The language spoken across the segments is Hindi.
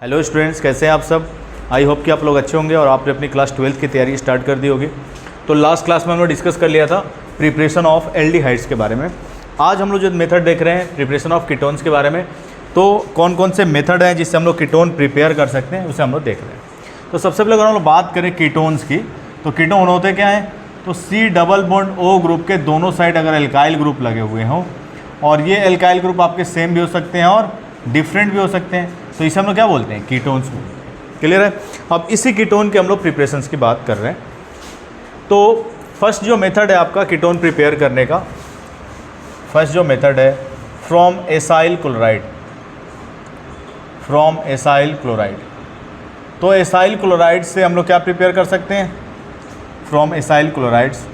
हेलो स्टूडेंट्स, कैसे हैं आप सब। आई होप कि आप लोग अच्छे होंगे और आपने अपनी क्लास 12th की तैयारी स्टार्ट कर दी होगी। तो लास्ट क्लास में हम लोग डिस्कस कर लिया था प्रिपरेशन ऑफ एल्डिहाइड्स के बारे में। आज हम लोग जो मेथड देख रहे हैं प्रिपरेशन ऑफ कीटोन्स के बारे में, तो कौन कौन से मेथड हैं जिससे हम लोग कीटोन प्रिपेयर कर सकते हैं उसे हम लोग देख रहे हैं। तो सबसे पहले अगर हम लोग बात करें कीटोन्स की, तो कीटोन होते क्या हैं, तो C double bond O group के दोनों साइड अगर एल्काइल ग्रुप लगे हुए हों, और ये एल्काइल ग्रुप आपके सेम भी हो सकते हैं और डिफरेंट भी हो सकते हैं, तो इसे हम लोग क्या बोलते हैं, कीटोन्स को। क्लियर है। अब इसी कीटोन के हम लोग प्रिपरेशंस की बात कर रहे हैं। तो फर्स्ट जो मेथड है आपका कीटोन प्रिपेयर करने का, फर्स्ट जो मेथड है from acyl chloride, from acyl chloride. तो एसाइल क्लोराइड से हम लोग क्या प्रिपेयर कर सकते हैं, फ्रॉम एसाइल क्लोराइड्स,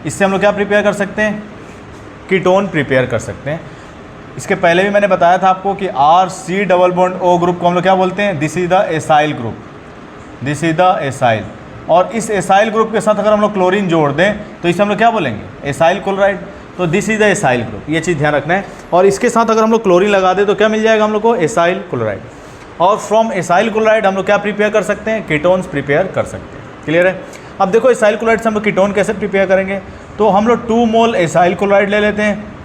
इससे हम लोग क्या प्रिपेयर कर सकते हैं, कीटोन प्रिपेयर कर सकते हैं। इसके पहले भी मैंने बताया था आपको कि RC double bond O group को हम लोग क्या बोलते हैं, this is the acyl group, this is the acyl. और इस एसाइल ग्रुप के साथ अगर हम लोग क्लोरीन जोड़ दें तो इसे हम लोग क्या बोलेंगे, एसाइल क्लोराइड। तो this is the acyl group, ये चीज़ ध्यान रखना है। और इसके साथ अगर हम लोग क्लोरीन लगा दें तो क्या मिल जाएगा हम लोग को, एसाइल क्लोराइड। और फ्रॉम एसाइल क्लोराइड हम लोग क्या प्रिपेयर कर सकते हैं, कीटोन्स प्रिपेयर कर सकते हैं। क्लियर है। अब देखो एसाइल क्लोराइड से हम लोग कीटोन कैसे प्रिपेयर करेंगे, तो हम लोग 2 मोल एसाइल क्लोराइड ले लेते हैं,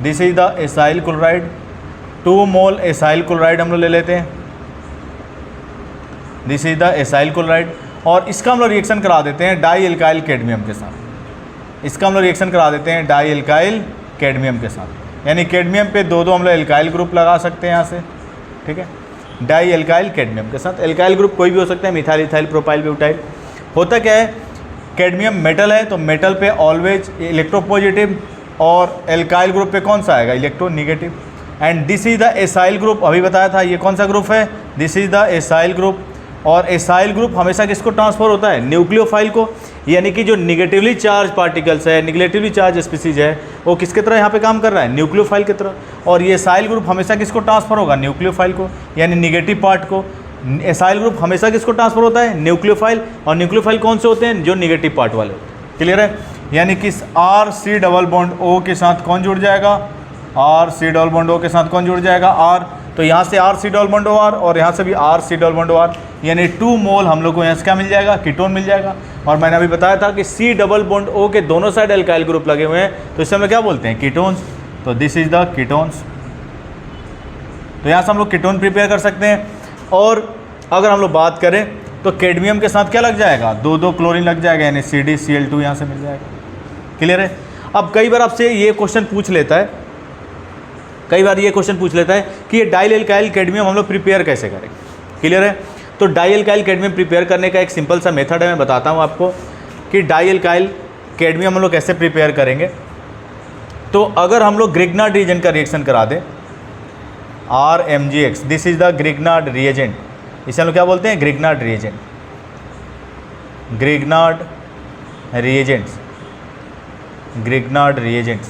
this is the acyl chloride. 2 mole acyl chloride हम लोग ले लेते हैं, this is the acyl chloride. और इसका हम लोग रिएक्शन करा देते हैं डाई एल्काइल कैडमियम के साथ, इसका हम लोग रिएक्शन करा देते हैं डाई एल्काइल कैडमियम के साथ, यानी कैडमियम पे 2 हम लोग एल्काइल ग्रुप लगा सकते हैं यहाँ से। ठीक है, डाई एल्काइल कैडमियम के साथ। एल्काइल ग्रुप कोई भी हो सकता है, मिथाइल, इथाइल, प्रोपाइल, ब्यूटाइल। होता क्या है, कैडमियम मेटल है तो मेटल पे ऑलवेज इलेक्ट्रोपॉजिटिव, और एल्काइल ग्रुप पे कौन सा आएगा, electronegative. And this is the acyl group, अभी बताया था ये कौन सा ग्रुप है, this is the acyl group. और एसाइल ग्रुप हमेशा किसको ट्रांसफर होता है, न्यूक्लियोफाइल को, यानी कि जो निगेटिवली चार्ज पार्टिकल्स है, निगेटिवली चार्ज स्पीसीज है, वो किसके तरह यहाँ पे काम कर रहा है, न्यूक्लियोफाइल की तरह। और ये एसाइल ग्रुप हमेशा किसको ट्रांसफर होगा, न्यूक्लियोफाइल को, यानी निगेटिव पार्ट को। एसाइल ग्रुप हमेशा किसको ट्रांसफर होता है, न्यूक्लियोफाइल। और न्यूक्लियोफाइल कौन से होते हैं, जो निगेटिव पार्ट वाले होते हैं। क्लियर है। यानी कि RC डबल बॉन्ड O के साथ कौन जुड़ जाएगा, RC डबल बॉन्ड O के साथ कौन जुड़ जाएगा, R। तो यहाँ से RC डबल बॉन्ड OR और यहाँ से भी RC डबल बॉन्ड OR, यानी 2 मोल हम लोग को यहाँ से क्या मिल जाएगा, कीटोन मिल जाएगा। और मैंने अभी बताया था कि C डबल बॉन्ड O के दोनों साइड एल्काइल ग्रुप लगे हुए हैं, तो इसे हम लोग क्या बोलते हैं, कीटोन्स। तो दिस इज द कीटोन्स। तो यहाँ से हम लोग कीटोन प्रिपेयर कर सकते हैं। और अगर हम लोग बात करें तो कैडमियम के साथ क्या लग जाएगा, 2 क्लोरीन लग जाएगा, यानी CdCl2 यहाँ से मिल जाएगा। क्लियर है। अब कई बार आपसे ये क्वेश्चन पूछ लेता है, कई बार ये क्वेश्चन पूछ लेता है कि ये डाई एल्काइल कैडमियम हम लोग प्रिपेयर कैसे करें। क्लियर है। तो डाई एल्काइल कैडमियम प्रिपेयर करने का एक सिंपल सा मेथड है, मैं बताता हूँ आपको कि डाई एल्काइल कैडमियम हम लोग कैसे प्रिपेयर करेंगे। तो अगर हम लोग ग्रिग्नार्ड रिएजेंट का रिएक्शन करा दें, RMgX, this is the Grignard reagent, इसे हम लोग क्या बोलते हैं, Grignard reagent, Grignard reagents, Grignard reagents.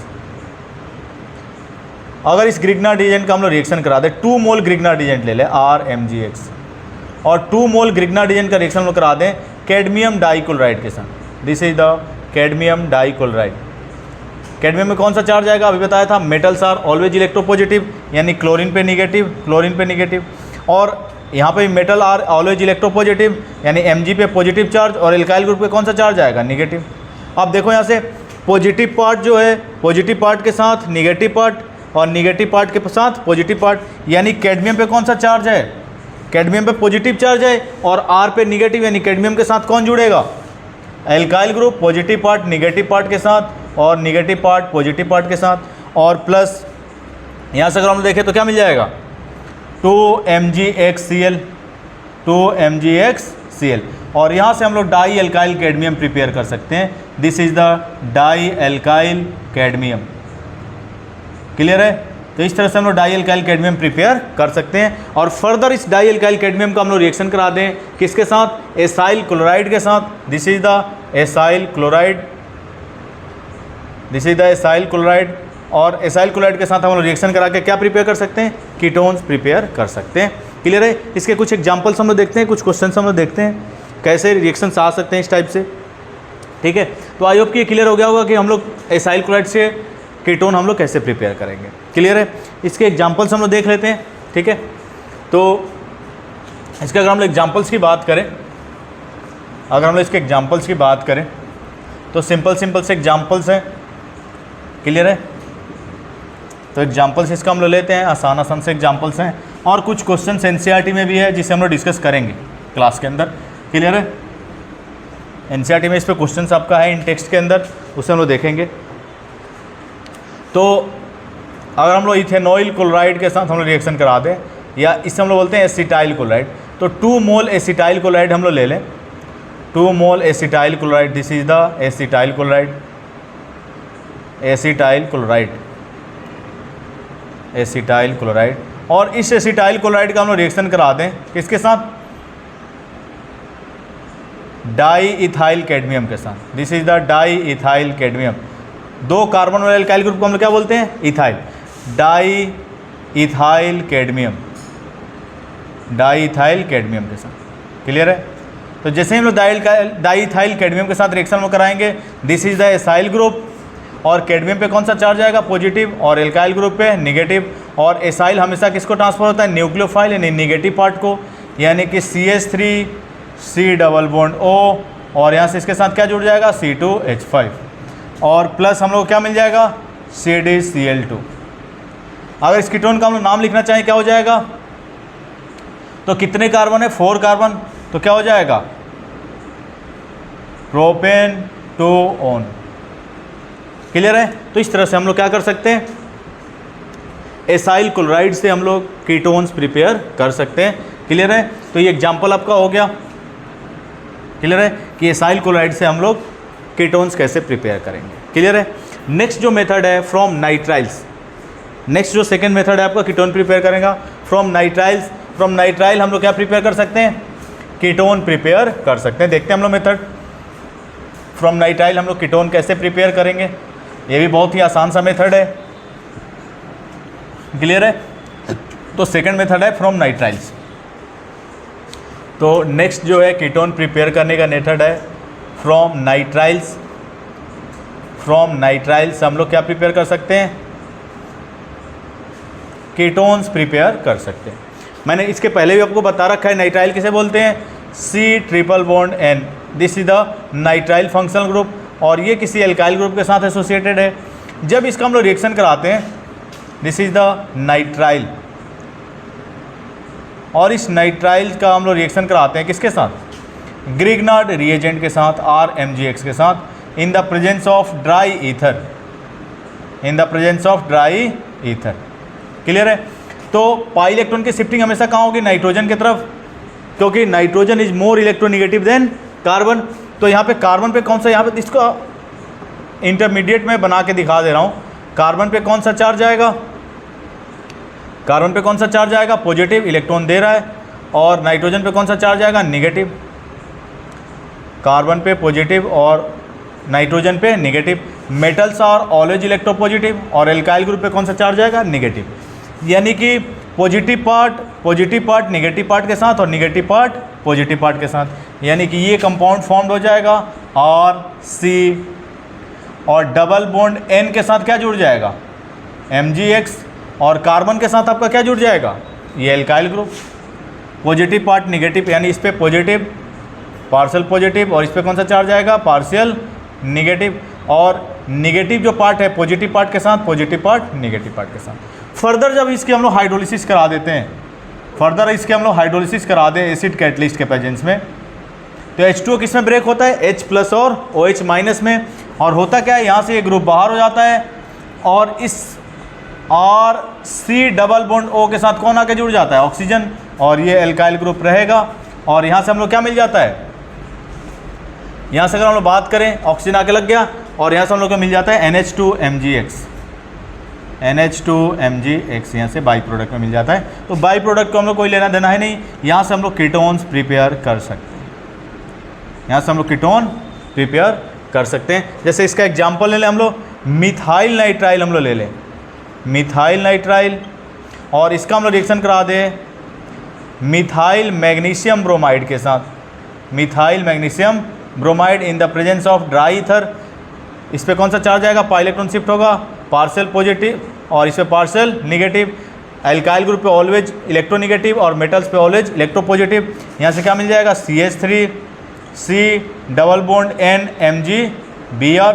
अगर इस ग्रिग्नार्ड रिएजेंट का हम लोग रिएक्शन करा दें, 2 मोल ग्रिग्नार्ड रिएजेंट ले लें RMgX, और 2 मोल ग्रिग्नार्ड रिएजेंट का रिएक्शन हम लोग करा दें कैडमियम डाइक्लोराइड के साथ, this is the cadmium dichloride. Cadmium में कौन सा चार्ज आएगा, अभी बताया था, मेटल्स आर ऑलवेज इलेक्ट्रोपॉजिटिव, यानी क्लोरीन पे निगेटिव, क्लोरीन पे निगेटिव। और यहाँ पे मेटल आर ऑलवेज इलेक्ट्रोपॉजिटिव, यानी Mg पे पॉजिटिव चार्ज, और एल्काइल ग्रुप पे कौन सा चार्ज आएगा, निगेटिव। अब देखो यहाँ से पॉजिटिव पार्ट जो है, पॉजिटिव पार्ट के साथ निगेटिव पार्ट, और निगेटिव पार्ट के साथ पॉजिटिव पार्ट, यानी कैडमियम पे कौन सा चार्ज है, कैडमियम पे पॉजिटिव चार्ज है, और R पे निगेटिव, यानी कैडमियम के साथ कौन जुड़ेगा, alkyl group, positive part negative part के साथ, और निगेटिव पार्ट पॉजिटिव पार्ट के साथ, और प्लस यहाँ से अगर हम देखें तो क्या मिल जाएगा, 2MgXCl, 2MgXCl। और यहाँ से हम लोग डाई एल्काइल कैडमियम प्रिपेयर कर सकते हैं, this is the di alkyl cadmium. Clear है। तो इस तरह से हम लोग डाई एल्काइल कैडमियम प्रिपेयर कर सकते हैं। और फर्दर इस डाई एल्काइल कैडमियम का हम लोग रिएक्शन करा दें किसके साथ, एसाइल क्लोराइड के साथ, this is the acyl chloride, this is the acyl chloride. और एसाइल क्लोराइड के साथ हम लोग रिएक्शन करा के क्या प्रिपेयर कर सकते हैं, कीटोन्स प्रिपेयर कर सकते हैं। क्लियर है। इसके कुछ एग्जांपल्स हम लोग देखते हैं, कुछ क्वेश्चन हम लोग देखते हैं कैसे रिएक्शंस आ सकते हैं इस टाइप से। ठीक है। तो आई होप कि ये क्लियर हो गया होगा कि हम लोग एसाइल क्लोराइड से कीटोन हम लोग कैसे प्रिपेयर करेंगे। क्लियर है। इसके एग्जांपल्स हम लोग देख लेते हैं। ठीक है। तो इसके अगर हम लोग एग्जाम्पल्स की बात करें, अगर हम लोग इसके एग्जाम्पल्स की बात करें तो सिंपल से एग्जाम्पल्स हैं, क्लियर है। तो एग्जाम्पल्स इसका हम लोग लेते हैं, आसान से एग्जाम्पल्स हैं, और कुछ क्वेश्चन एनसीईआरटी में भी है जिसे हम लोग डिस्कस करेंगे क्लास के अंदर, क्लियर है। एनसीईआरटी में इस पर क्वेश्चन आपका है इन टेक्स्ट के अंदर, उसे हम लोग देखेंगे। तो अगर हम लोग इथेनॉइल क्लोराइड के साथ हम लोग रिएक्शन करा दें, या इससे हम लोग बोलते हैं एसिटाइल क्लोराइड, तो 2 मोल एसिटाइल क्लोराइड हम लोग ले लें, 2 mole acetyl chloride, this is the acetyl chloride, acetyl chloride, acetyl chloride. और इस एसिटाइल क्लोराइड का हम लोग रिएक्शन करा दें किसके साथ, डाई इथाइल कैडमियम के साथ, this is the di ethyl cadmium. 2 carbon वाले एल्काइल ग्रुप को हम लोग क्या बोलते हैं, ethyl, di ethyl cadmium, di ethyl cadmium के साथ, क्लियर है। तो जैसे ही हम लोग डाई इथाइल कैडमियम के साथ रिएक्शन में कराएंगे, this is the acyl group, और कैडमियम पे कौन सा चार्ज आएगा, पॉजिटिव, और एल्काइल ग्रुप पे नेगेटिव। और एसाइल हमेशा किसको ट्रांसफर होता है, न्यूक्लियोफाइल यानी नेगेटिव पार्ट को, यानी कि CH3 C double bond O, और यहाँ से इसके साथ क्या जुड़ जाएगा, C2H5, और प्लस हम लोग क्या मिल जाएगा, CdCl2। अगर इस कीटोन का हम लोग नाम लिखना चाहें क्या हो जाएगा, तो कितने कार्बन है, 4 कार्बन, तो क्या हो जाएगा, प्रोपेन 2 ऑन, क्लियर है। तो इस तरह से हम लोग क्या कर सकते हैं, एसाइल क्लोराइड से हम लोग कीटोन्स प्रिपेयर कर सकते हैं, क्लियर है। तो ये एग्जांपल आपका हो गया, क्लियर है, कि एसाइल क्लोराइड से हम लोग कीटोन्स कैसे प्रिपेयर करेंगे, क्लियर है। नेक्स्ट जो मेथड है फ्रॉम नाइट्राइल्स, नेक्स्ट जो सेकंड मेथड है आपका कीटोन प्रिपेयर करेगा फ्रॉम नाइट्राइल्स। फ्रॉम नाइट्राइल हम लोग क्या प्रिपेयर कर सकते हैं, कीटोन प्रिपेयर कर सकते हैं। देखते हैं हम लोग मेथड, फ्रॉम नाइट्राइल हम लोग कीटोन कैसे प्रिपेयर करेंगे, ये भी बहुत ही आसान सा मेथड है, क्लियर है। तो सेकंड मेथड है फ्रॉम नाइट्राइल्स। तो नेक्स्ट जो है कीटोन प्रिपेयर करने का मेथड है फ्रॉम नाइट्राइल्स। फ्रॉम नाइट्राइल्स हम लोग क्या प्रिपेयर कर सकते हैं, कीटोन्स प्रिपेयर कर सकते हैं। मैंने इसके पहले भी आपको बता रखा है नाइट्राइल किसे बोलते हैं, C triple bond N, this is the nitrile functional group, और ये किसी एल्काइल ग्रुप के साथ एसोसिएटेड है। जब इसका हम लोग रिएक्शन कराते हैं, दिस इज द नाइट्राइल, और इस नाइट्राइल का हम लोग रिएक्शन कराते हैं किसके साथ, ग्रिग्नार्ड रिएजेंट के साथ, RMgX के साथ, in the presence of dry ether, in the presence of dry ether, clear है। तो पाई इलेक्ट्रॉन की शिफ्टिंग हमेशा कहाँ होगी, नाइट्रोजन की तरफ, क्योंकि nitrogen is more electronegative than carbon. तो यहाँ पे कार्बन पे कौन सा, यहाँ पे इसको इंटरमीडिएट में बना के दिखा दे रहा हूँ, कार्बन पे कौन सा चार्ज आएगा, कार्बन पे कौन सा चार्ज आएगा, पॉजिटिव, इलेक्ट्रॉन दे रहा है, और नाइट्रोजन पे कौन सा चार्ज आएगा, नेगेटिव। कार्बन पे पॉजिटिव और नाइट्रोजन पे negative. Metals are always electropositive, और एल्काइल ग्रुप पे कौन सा चार्ज आएगा, नेगेटिव। यानी कि पॉजिटिव पार्ट नेगेटिव पार्ट के साथ, और नेगेटिव पार्ट पॉजिटिव पार्ट के साथ, यानी कि ये कंपाउंड फॉर्म्ड हो जाएगा RC, और डबल बॉन्ड N के साथ क्या जुड़ जाएगा, MgX, और कार्बन के साथ आपका क्या जुड़ जाएगा, ये alkyl group. Positive part negative, यानी इस पर पॉजिटिव, पार्शियल पॉजिटिव, और इस पर कौन सा चार्ज आएगा, पार्शियल नेगेटिव, और नेगेटिव जो पार्ट है पॉजिटिव पार्ट के साथ, पॉजिटिव पार्ट नेगेटिव पार्ट के साथ। फर्दर जब इसकी हम लोग हाइड्रोलिसिस करा देते हैं, फर्दर इसके हम लोग हाइड्रोलिसिस करा दें एसिड कैटलिस्ट के प्रेजेंस में, तो H2O किस में ब्रेक होता है, H+ और OH- में, और होता क्या है, यहाँ से ये ग्रुप बाहर हो जाता है, और इस RC डबल बॉन्ड O के साथ कौन आके जुड़ जाता है, ऑक्सीजन, और ये एल्काइल ग्रुप रहेगा। और यहाँ से हम लोग क्या मिल जाता है, यहाँ से अगर हम लोग बात करें, ऑक्सीजन आके लग गया, और यहाँ से हम लोग को मिल जाता है NH2MgX, NH2MgX, यहाँ से बाई प्रोडक्ट में मिल जाता है। तो बाई प्रोडक्ट को हम लोग कोई लेना देना है नहीं, यहाँ से हम लोग कीटोन्स प्रिपेयर कर सकते हैं, यहाँ से हम लोग कीटोन प्रिपेयर कर सकते हैं। जैसे इसका एग्जांपल ले लें हम लोग, मिथाइल नाइट्राइल हम लोग ले लें, मिथाइल नाइट्राइल, और इसका हम लोग रिएक्शन करा दें मिथाइल मैग्नीशियम ब्रोमाइड के साथ, methyl magnesium bromide in the presence of dry ether. इस पर कौन सा चार्ज आएगा, पाई इलेक्ट्रॉन शिफ्ट होगा, पार्शियल पॉजिटिव, और इस पर पार्शियल नेगेटिव। एल्काइल ग्रुप पे ऑलवेज इलेक्ट्रोनेगेटिव और मेटल्स पे ऑलवेज इलेक्ट्रोपॉजिटिव। यहाँ से क्या मिल जाएगा CH3 C double bond N Mg Br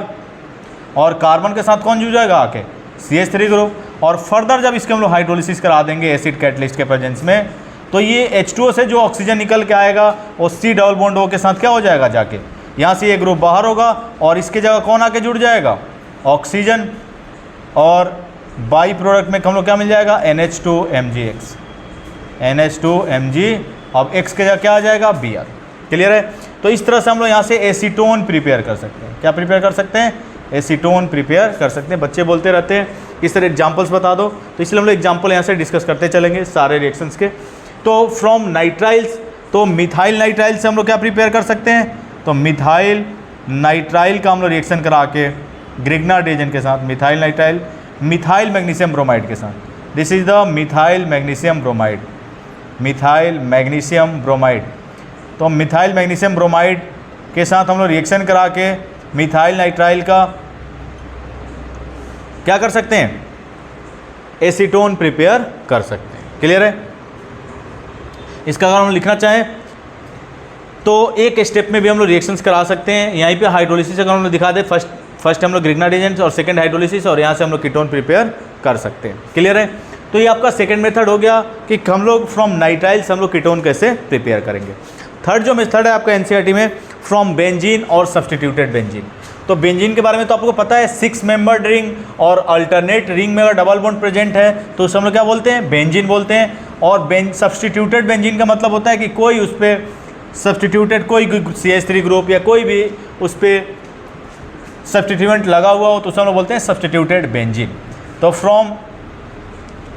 और कार्बन के साथ कौन जुड़ जाएगा आके CH3 ग्रुप। और फर्दर जब इसके हम लोग हाइड्रोलिसिस करा देंगे एसिड कैटलिस्ट के प्रेजेंस में, तो ये H2O से जो ऑक्सीजन निकल के आएगा वो C डबल बॉन्ड O के साथ क्या हो जाएगा जाके, यहाँ से ये ग्रुप बाहर होगा और इसके जगह कौन आके जुड़ जाएगा ऑक्सीजन। और बाई प्रोडक्ट में हम लोग क्या मिल जाएगा NH2MgX, NH2Mg। अब X के जगह क्या आ जाएगा Br। क्लियर है। तो इस तरह से हम लोग यहाँ से एसीटोन प्रिपेयर कर सकते हैं। क्या प्रिपेयर कर सकते हैं? एसीटोन प्रिपेयर कर सकते हैं। बच्चे बोलते रहते हैं इस तरह एग्जाम्पल्स बता दो, तो इसलिए हम लोग एग्जाम्पल यहाँ से डिस्कस करते चलेंगे सारे रिएक्शंस के। तो फ्रॉम नाइट्राइल्स, तो मिथाइल नाइट्राइल से हम लोग क्या प्रिपेयर कर सकते हैं? तो मिथाइल नाइट्राइल का हम लोग रिएक्शन करा के ग्रिग्नार्ड एजेंट के साथ, methyl nitrile methyl magnesium bromide के साथ, this is the methyl magnesium bromide, methyl magnesium bromide. तो मिथाइल मैग्नीशियम ब्रोमाइड के साथ हम लोग रिएक्शन करा के मिथाइल नाइट्राइल का क्या कर सकते हैं? एसीटोन प्रिपेयर कर सकते हैं। क्लियर है। इसका अगर हम लिखना चाहें तो एक स्टेप में भी हम लोग रिएक्शंस करा सकते हैं। यहीं पे हाइड्रोलिसिस अगर हम लोग दिखा दे, फर्स्ट हम लोग ग्रिग्नार्ड एजेंट्स और सेकंड हाइड्रोलिसिस, और यहाँ से हम लोग कीटोन प्रिपेयर कर सकते हैं। क्लियर है। तो ये आपका सेकंड मेथड हो गया कि हम लोग फ्रॉम नाइट्राइल से हम लोग कीटोन कैसे प्रिपेयर करेंगे। थर्ड जो मेथड है आपका एनसीईआरटी में, फ्रॉम बेंजीन और सब्स्टिट्यूटेड बेंजीन। तो बेंजीन के बारे में तो आपको पता है 6 मेंबर्ड रिंग और अल्टरनेट रिंग में अगर डबल बॉन्ड प्रेजेंट है तो उसे हम लोग क्या बोलते हैं? बेंजीन बोलते हैं। और सब्स्टिट्यूटेड बेंजीन का मतलब होता है कि कोई उस पर सब्स्टिट्यूटेड कोई CH3 ग्रुप या कोई भी उस पर सब्स्टिट्यूएंट लगा हुआ हो तो उसे हम लोग बोलते हैं सब्स्टिट्यूटेड बेंजीन। तो फ्रॉम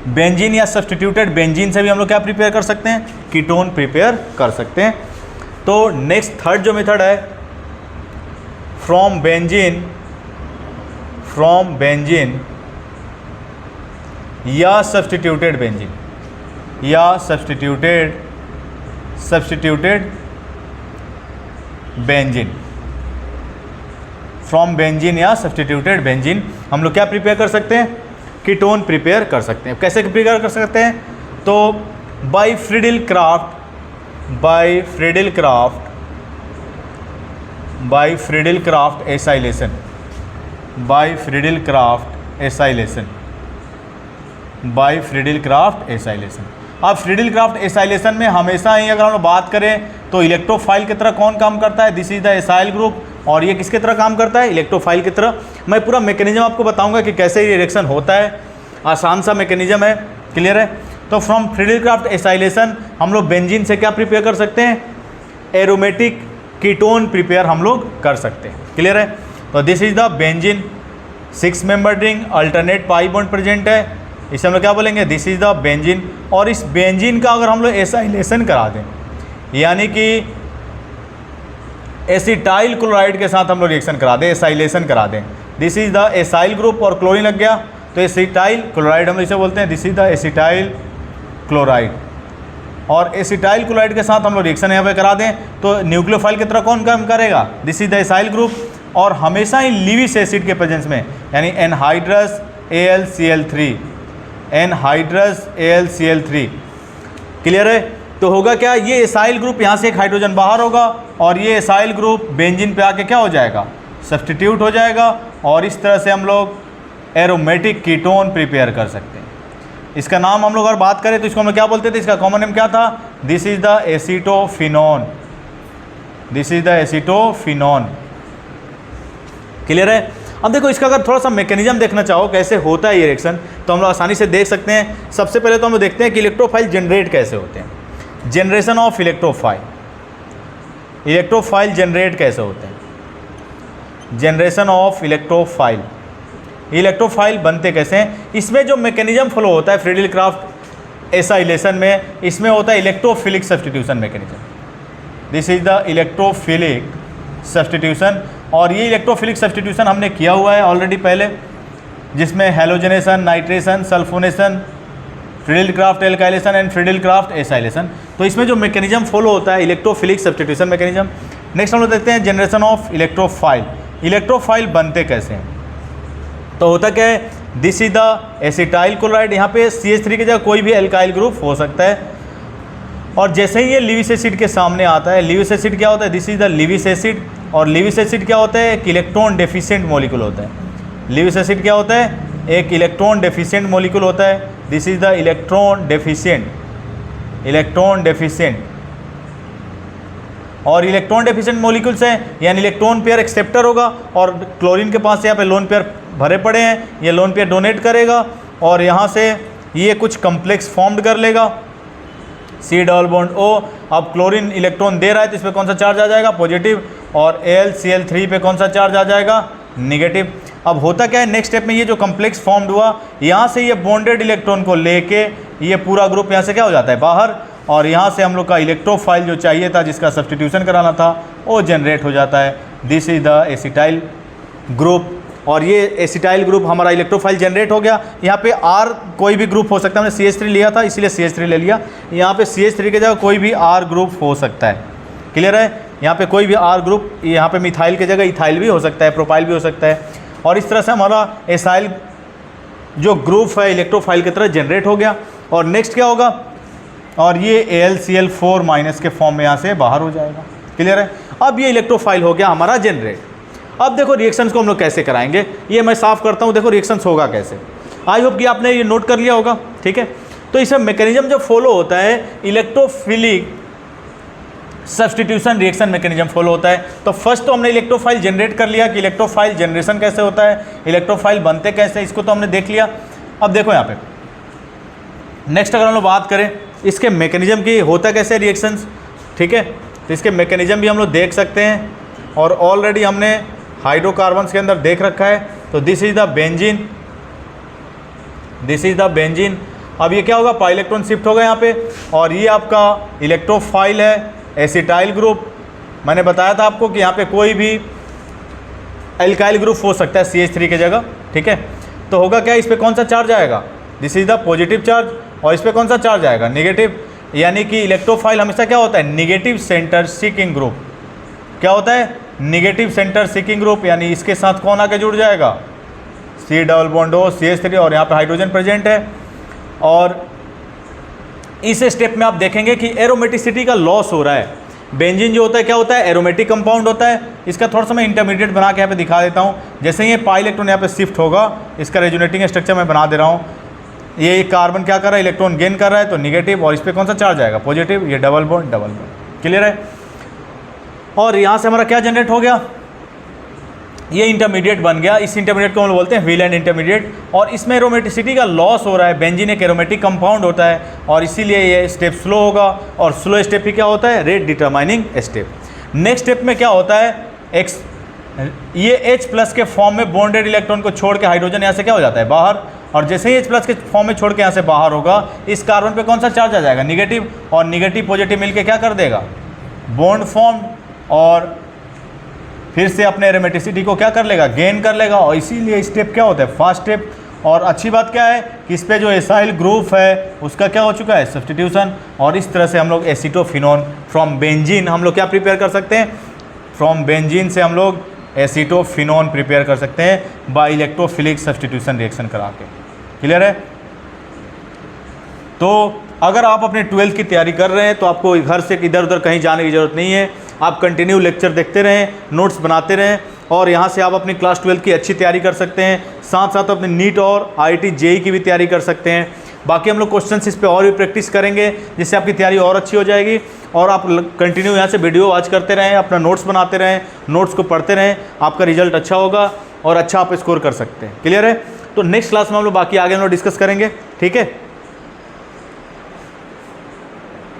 बेंजीन या सब्स्टिट्यूटेड बेंजीन से भी हम लोग क्या प्रिपेयर कर सकते हैं? कीटोन प्रिपेयर कर सकते हैं। तो नेक्स्ट थर्ड जो मेथड है, फ्रॉम बेंजीन या सब्स्टिट्यूटेड बेंजीन या सब्स्टिट्यूटेड बेंजीन, फ्रॉम बेंजीन या सब्स्टिट्यूटेड बेंजीन हम लोग क्या प्रिपेयर कर सकते हैं? कीटोन प्रिपेयर कर सकते हैं। कैसे प्रिपेयर कर सकते हैं? तो बाय फ्रीडिल क्राफ्ट एसाइलेशन, अब फ्रीडिल क्राफ्ट एसाइलेशन में हमेशा ही अगर हम लोग बात करें तो इलेक्ट्रोफाइल की तरह कौन काम करता है? This is the acyl group. और ये किसकी तरह काम करता है? इलेक्ट्रोफाइल की तरह। मैं पूरा मैकेनिज्म आपको बताऊंगा कि कैसे ये रिएक्शन होता है, आसान सा मैकेनिज्म है। क्लियर है। तो फ्रॉम फ्रीडिल क्राफ्ट एसाइलेशन हम लोग बेंजीन से क्या प्रिपेयर कर सकते हैं? एरोमेटिक कीटोन प्रिपेयर हम लोग कर सकते हैं। क्लियर है। तो this is the benzene, 6 membered ring, alternate pi bond present है, इसे हम लोग क्या बोलेंगे? This is the benzene. और इस बेंजीन का अगर हम लोग एसाइलेशन करा दें, यानी कि एसिटाइल क्लोराइड के साथ हम लोग रिएक्शन करा दें, एसाइलेशन करा दें, this is the acyl group और क्लोरीन लग गया तो एसिटाइल क्लोराइड हम इसे बोलते हैं, this is the acetyl chloride. और एसिटाइल क्लोराइड के साथ हम लोग रिएक्शन यहाँ पे करा दें तो न्यूक्लियोफाइल की तरह कौन काम करेगा? This is the acyl group. और हमेशा ही लीविस एसिड के प्रेजेंस में, यानी एनहाइड्रस AlCl3। क्लियर है। तो होगा क्या? ये एसाइल ग्रुप यहाँ से एक हाइड्रोजन बाहर होगा और ये एसाइल ग्रुप बेंजीन पे आके क्या हो जाएगा? सब्स्टिट्यूट हो जाएगा। और इस तरह से हम लोग एरोमेटिक कीटोन प्रिपेयर कर सकते हैं। इसका नाम हम लोग अगर बात करें तो इसको हम लोग क्या बोलते थे? इसका कॉमन नेम क्या था? This is the acetophenone. Clear है। अब देखो इसका अगर थोड़ा सा मैकेनिज्म देखना चाहो कैसे होता है ये रिएक्शन तो हम लोग आसानी से देख सकते हैं। सबसे पहले तो हम लोग देखते हैं कि इलेक्ट्रोफाइल जनरेट कैसे होते हैं। जनरेशन ऑफ इलेक्ट्रोफाइल जनरेट कैसे होते हैं? जनरेशन ऑफ इलेक्ट्रोफाइल बनते कैसे हैं? इसमें जो मैकेनिज्म फॉलो होता है फ्रीडिल क्राफ्ट एसाइलेशन में, इसमें होता है electrophilic substitution mechanism. This is the electrophilic substitution. और ये इलेक्ट्रोफिलिक सब्स्टिट्यूशन हमने किया हुआ है ऑलरेडी पहले, जिसमें halogenation, nitration, sulphonation, Friedel Crafts alkylation and Friedel Crafts acylation. तो इसमें जो मैकेनिज्म फॉलो होता है इलेक्ट्रोफिलिक सब्स्टिट्यूशन मैकेनिज्म। नेक्स्ट हम लोग देखते हैं जनरेशन ऑफ इलेक्ट्रोफाइल। इलेक्ट्रोफाइल बनते कैसे हैं? तो होता क्या है? This is the acetyl chloride. यहाँ पे CH3 की जगह कोई भी एल्काइल ग्रुप हो सकता है। और जैसे ही ये लिविस एसिड के सामने आता है, लिविस एसिड क्या होता है, this is the Lewis acid. और लिविस एसिड क्या होता है, एक इलेक्ट्रॉन डेफिशिएंट मॉलिक्यूल होता है। लिविस एसिड क्या होता है, एक इलेक्ट्रॉन डेफिशिएंट मॉलिक्यूल होता है। This is the electron deficient, electron deficient. और इलेक्ट्रॉन डेफिशिएंट मॉलिक्यूल्स हैं, यानी इलेक्ट्रॉन पेयर एक्सेप्टर होगा और क्लोरीन के पास यहाँ पे लोन पेयर भरे पड़े हैं, ये लोन पेयर डोनेट करेगा और यहाँ से ये कुछ कम्प्लेक्स फॉर्म्ड कर लेगा, C डबल बॉन्ड O। अब क्लोरीन इलेक्ट्रॉन दे रहा है तो इस पर कौन सा चार्ज आ जाएगा, पॉजिटिव, और AlCl3 पे कौन सा चार्ज आ जाएगा, निगेटिव। अब होता क्या है, नेक्स्ट स्टेप में ये जो कम्प्लेक्स फॉर्म्ड हुआ, यहाँ से ये बॉन्डेड इलेक्ट्रॉन को लेके ये पूरा ग्रुप यहाँ से क्या हो जाता है, बाहर। और यहाँ से हम लोग का इलेक्ट्रोफाइल जो चाहिए था, जिसका सब्स्टिट्यूशन कराना था, वो जनरेट हो जाता है। This is the acetyl group. और ये एसिटाइल ग्रुप हमारा इलेक्ट्रोफाइल जनरेट हो गया। यहाँ पे R कोई भी ग्रुप हो सकता है, हमने CH3 लिया था इसीलिए CH3 ले लिया। यहाँ पे CH3 की जगह कोई भी R ग्रुप हो सकता है, क्लियर है। यहाँ पे कोई भी R ग्रुप, यहाँ पे मिथाइल की जगह इथाइल भी हो सकता है, प्रोपाइल भी हो सकता है। और इस तरह से हमारा एसाइल जो ग्रुप है इलेक्ट्रोफाइल की तरह जनरेट हो गया। और नेक्स्ट क्या होगा, और ये AlCl4 माइनस के फॉर्म में यहाँ से बाहर हो जाएगा, क्लियर है। अब ये इलेक्ट्रोफाइल हो गया हमारा जनरेट। अब देखो रिएक्शंस को हम लोग कैसे कराएंगे, ये मैं साफ करता हूँ। देखो रिएक्शंस होगा कैसे, आई होप कि आपने ये नोट कर लिया होगा, ठीक है। तो इसमें मैकेनिज्म जो फॉलो होता है, electrophilic substitution reaction mechanism follow होता है। तो फर्स्ट तो हमने इलेक्ट्रोफाइल जनरेट कर लिया कि इलेक्ट्रोफाइल जनरेशन कैसे होता है, इलेक्ट्रोफाइल बनते कैसे, इसको तो हमने देख लिया। अब देखो यहाँ पे नेक्स्ट अगर हम लोग बात करें इसके मैकेनिज्म की, होता कैसे रिएक्शंस, ठीक है। तो इसके मैकेनिज्म भी हम लोग देख सकते हैं और ऑलरेडी हमने हाइड्रोकार्बन्स के अंदर देख रखा है। तो this is the benzene, this is the benzene. अब ये क्या होगा, पाई इलेक्ट्रॉन शिफ्ट होगा यहाँ पे, और ये आपका इलेक्ट्रोफाइल है एसिटाइल ग्रुप। मैंने बताया था आपको कि यहाँ पे कोई भी एल्काइल ग्रुप हो सकता है CH3 की जगह, ठीक है। तो होगा क्या, इस पर कौन सा चार्ज आएगा, this is the positive charge, और इस पर कौन सा चार्ज आएगा, निगेटिव। यानी कि इलेक्ट्रोफाइल हमेशा क्या होता है, निगेटिव सेंटर सीकिंग ग्रुप। क्या होता है, निगेटिव सेंटर सीकिंग ग्रुप, यानी इसके साथ कौन आके जुड़ जाएगा, C double bond O CH3, और यहाँ पे हाइड्रोजन प्रेजेंट है। और इस स्टेप में आप देखेंगे कि एरोमेटिसिटी का लॉस हो रहा है। बेंजीन जो होता है क्या होता है, एरोमेटिक कंपाउंड होता है। इसका थोड़ा सा मैं इंटरमीडिएट बना के यहाँ पे दिखा देता हूँ। जैसे ही ये पाई इलेक्ट्रॉन यहाँ पे शिफ्ट होगा, इसका रेजोनेटिंग स्ट्रक्चर मैं बना दे रहा हूँ। ये कार्बन क्या कर रहा है, इलेक्ट्रॉन गेन कर रहा है, तो निगेटिव, और इस पर कौन सा चार्ज आएगा, पॉजिटिव। ये डबल बॉन्ड, क्लियर है। और यहाँ से हमारा क्या जनरेट हो गया, ये इंटरमीडिएट बन गया। इस इंटरमीडिएट को हम बोलते हैं व्हील एंड इंटरमीडिएट। और इसमें एरोमेटिसिटी का लॉस हो रहा है। बेंजीन एक एरोमेटिक कंपाउंड होता है और इसीलिए ये स्टेप स्लो होगा। और स्लो स्टेप ही क्या होता है, rate determining step. Next step में क्या होता है, ये H+ के फॉर्म में बॉन्डेड इलेक्ट्रॉन को छोड़ के हाइड्रोजन यहाँ से क्या हो जाता है, बाहर। और जैसे ही H+ के फॉर्म में छोड़ के यहाँ से बाहर होगा, इस कार्बन पे कौन सा चार्ज आ जाएगा, निगेटिव। और निगेटिव पॉजिटिव मिलके क्या कर देगा, बॉन्ड फॉर्म, और फिर से अपने एरोमेटिसिटी को क्या कर लेगा, गेन कर लेगा। और इसीलिए स्टेप क्या होता है, फास्ट स्टेप। और अच्छी बात क्या है कि इस पे जो एसाइल ग्रुप है उसका क्या हो चुका है, सब्स्टिट्यूशन। और इस तरह से हम लोग एसीटोफिनोन फ्रॉम बेंजीन हम लोग क्या प्रिपेयर कर सकते हैं, फ्रॉम बेंजीन से हम लोग एसीटोफिनोन प्रिपेयर कर सकते हैं बाय इलेक्ट्रोफिलिक सब्स्टिट्यूशन रिएक्शन करा के, क्लियर है। तो अगर आप अपने 12th की तैयारी कर रहे हैं तो आपको घर से इधर उधर कहीं जाने की ज़रूरत नहीं है। आप कंटिन्यू लेक्चर देखते रहें, नोट्स बनाते रहें, और यहाँ से आप अपनी क्लास 12 की अच्छी तैयारी कर सकते हैं। साथ साथ अपने नीट और IIT JEE की भी तैयारी कर सकते हैं। बाकी हम लोग क्वेश्चंस इस पे और भी प्रैक्टिस करेंगे, जिससे आपकी तैयारी और अच्छी हो जाएगी। और आप कंटिन्यू यहाँ से वीडियो वॉच करते रहें, अपना नोट्स बनाते रहें, नोट्स को पढ़ते रहें, आपका रिजल्ट अच्छा होगा और अच्छा आप स्कोर कर सकते हैं, क्लियर है। तो नेक्स्ट क्लास में हम लोग बाकी आगे हम लोग डिस्कस करेंगे, ठीक है।